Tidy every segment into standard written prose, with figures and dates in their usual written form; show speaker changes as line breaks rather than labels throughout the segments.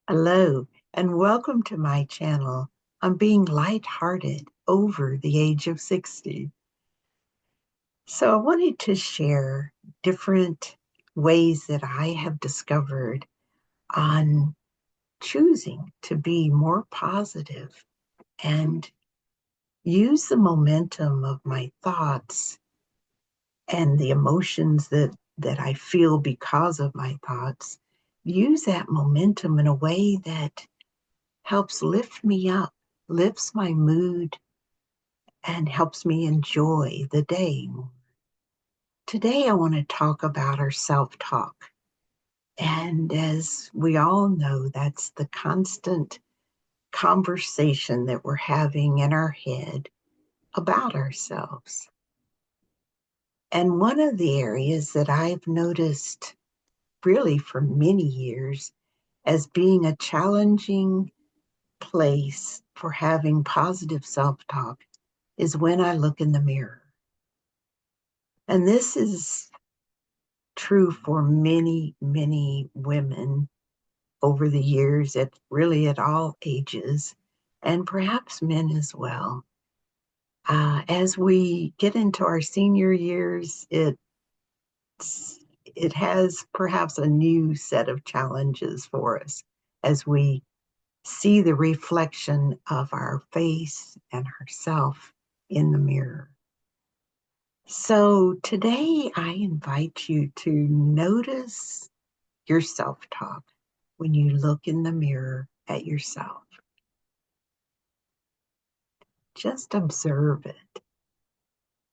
Hello, and welcome to my channel on being lighthearted over the age of 60. So, I wanted to share different ways that I have discovered on choosing to be more positive and use the momentum of my thoughts and the emotions that I feel because of my thoughts, use that momentum in a way that helps lift me up, lifts my mood, and helps me enjoy the day. Today, I want to talk about our self talk. And as we all know, that's the constant conversation that we're having in our head about ourselves. And one of the areas that I've noticed really for many years as being a challenging place for having positive self talk is when I look in the mirror. And this is true for many, many women over the years, at all ages, and perhaps men as well. As we get into our senior years, it has perhaps a new set of challenges for us as we see the reflection of our face and ourself in the mirror. So today I invite you to notice your self-talk when you look in the mirror at yourself. Just observe it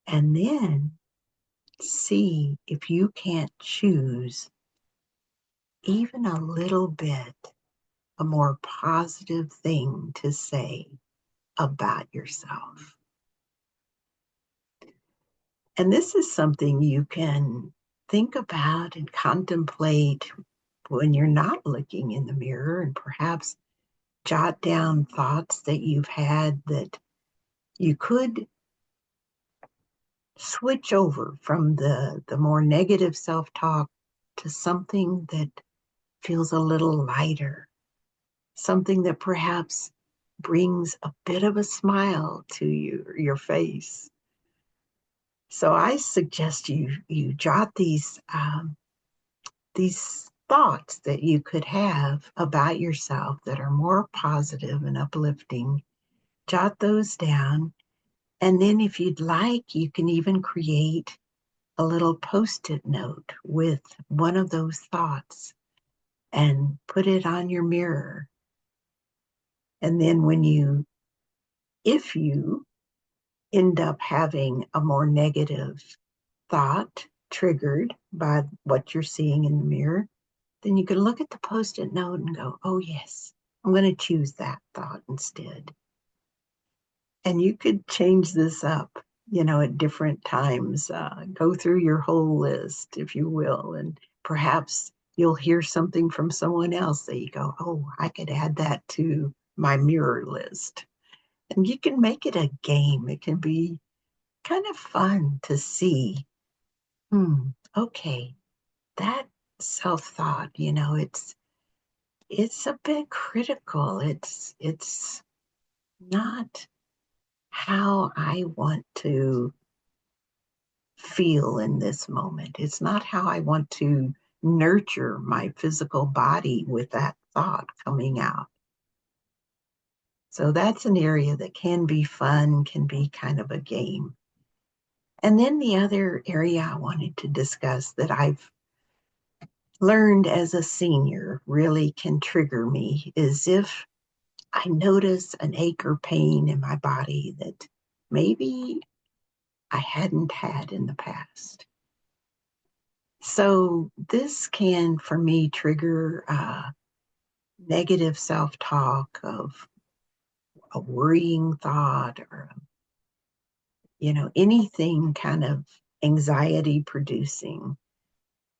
and then see if you can't choose even a little bit a more positive thing to say about yourself. And this is something you can think about and contemplate when you're not looking in the mirror, and perhaps jot down thoughts that you've had that you could switch over from the more negative self-talk to something that feels a little lighter, something that perhaps brings a bit of a smile to your face. So I suggest you jot these thoughts that you could have about yourself that are more positive and uplifting. Jot those down, and then if you'd like, you can even create a little post-it note with one of those thoughts and put it on your mirror. And then if you end up having a more negative thought triggered by what you're seeing in the mirror, then you can look at the post-it note and go, oh yes, I'm going to choose that thought instead. And you could change this up, at different times. Go through your whole list, if you will, and perhaps you'll hear something from someone else that you go, oh, I could add that to my mirror list. And you can make it a game. It can be kind of fun to see, okay, that self-thought, it's a bit critical. It's not how I want to feel in this moment. It's not how I want to nurture my physical body with that thought coming out. So that's an area that can be fun, can be kind of a game. And then the other area I wanted to discuss that I've learned as a senior really can trigger me is if I notice an ache or pain in my body that maybe I hadn't had in the past. So this can, for me, trigger negative self-talk of a worrying thought or, anything kind of anxiety producing.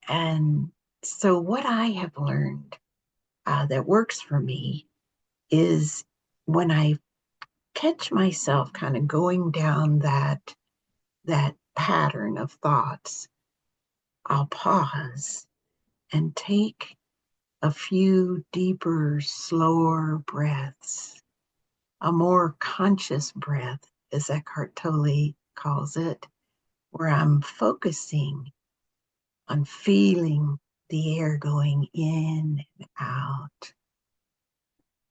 And so what I have learned that works for me is when I catch myself kind of going down that pattern of thoughts, I'll pause and take a few deeper, slower breaths, a more conscious breath, as Eckhart Tolle calls it, where I'm focusing on feeling the air going in and out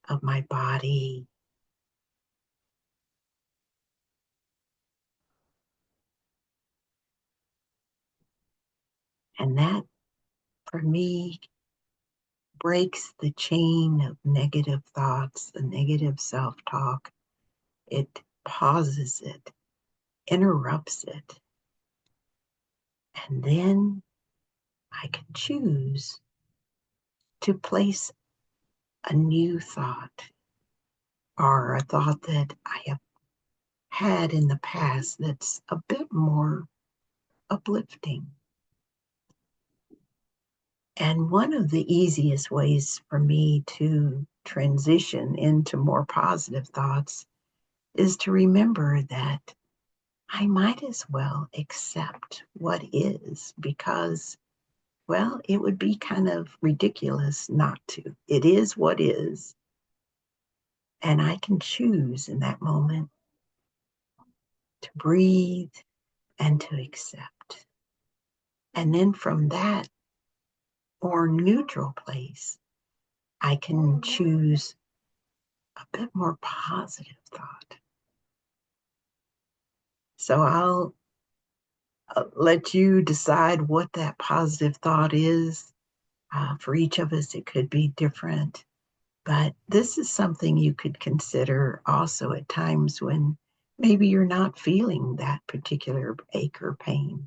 of my body. And that, for me, breaks the chain of negative thoughts, the negative self-talk. It pauses it, interrupts it. And then I can choose to place a new thought or a thought that I have had in the past that's a bit more uplifting. And one of the easiest ways for me to transition into more positive thoughts is to remember that I might as well accept what is, because, well, it would be kind of ridiculous not to. It is what is. And I can choose in that moment to breathe and to accept. And then from that more neutral place, I can choose a bit more positive thought. So I'll let you decide what that positive thought is. For each of us, it could be different. But this is something you could consider also at times when maybe you're not feeling that particular ache or pain.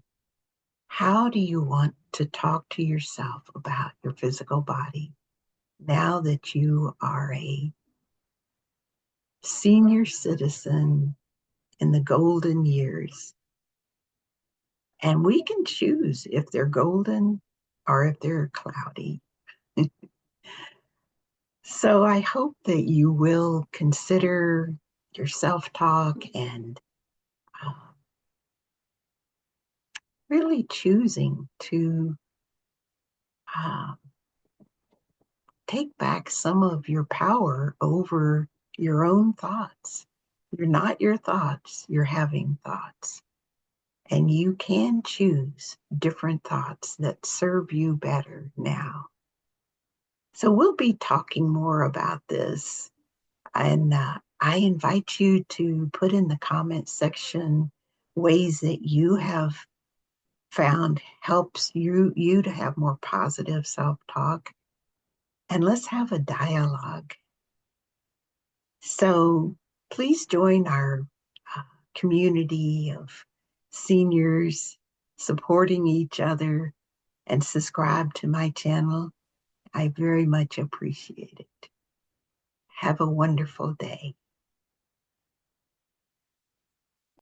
How do you want to talk to yourself about your physical body now that you are a senior citizen in the golden years? And we can choose if they're golden or if they're cloudy. So I hope that you will consider your self-talk and uh, really choosing to uh, take back some of your power over your own thoughts. You're not your thoughts, you're having thoughts. And you can choose different thoughts that serve you better now. So we'll be talking more about this. And I invite you to put in the comment section ways that you have found helps you to have more positive self-talk. And let's have a dialogue. So please join our uh, community of seniors supporting each other and subscribe to my channel. I very much appreciate it. Have a wonderful day.